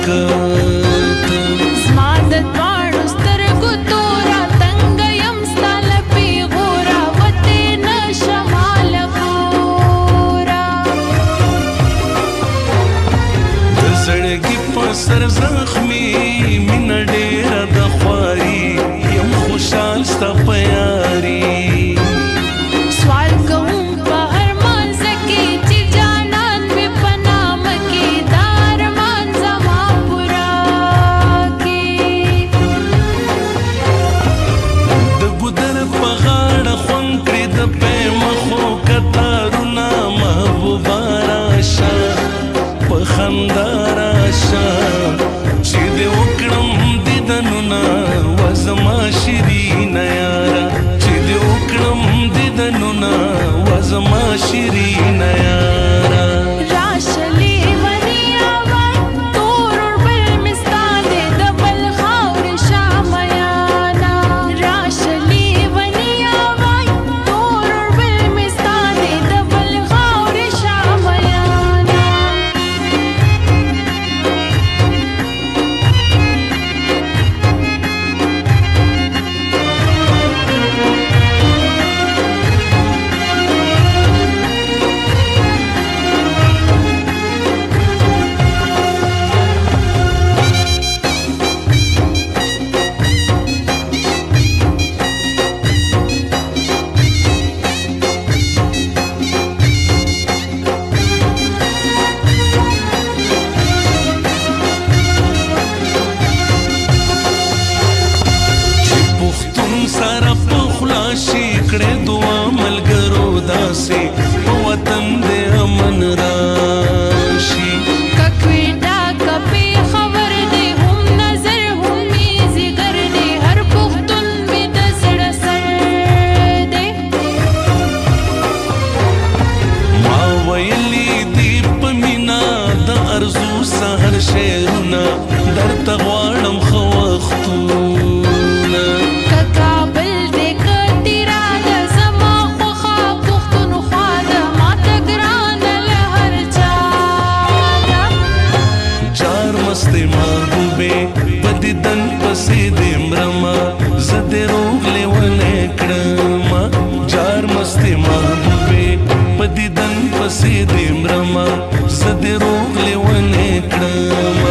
برکت زما د دواړو سترګو توره تنګه یم ستا له پیغوره وتې نه شمه له کوره د زړګي په سر زخمي مینه ډېره د خواري یم خوشحال ستا په یاري سوال کوم په هر مانځه کې چې جانان مې په نامه کې دا ارمان زما پوره کې د ګودر په غاړه خوند کړې د پیمخو کتارونه محبوبه راشه په خندا راشه چې دې وکړم دیدنونه وزما شیرینه یاره چې دې وکړم دیدنونه وزما شیرینه یاره راشه لیونیه وای تور اوربل مې ستا دی د بل خاورې شامیانه راشه لیونیه وای تور اوربل مې ستا دی د بل خاورې شامیانه سره په خوله شي کړې دعا ملګرو داسې په وطن دې امن راشي که کویټه که پېښور دی هم نظر هم مې ځیګر دی هر پښتون مې د زړه سر دی ما ویلي دي په مینه د ارزو سهر شعرونه درته غواړم ښه وختونه که کابل دی که تیرا ده زما خوښه پښتونخوا ده ماته ګرانه له هر چا ده جار مستې محبوبې په دیدن پسې دې مرمه زه دې روغ لیونی کړمه جار مستې محبوبې په دیدن پسې دې مرمه زه دې روغ لیونی کړمه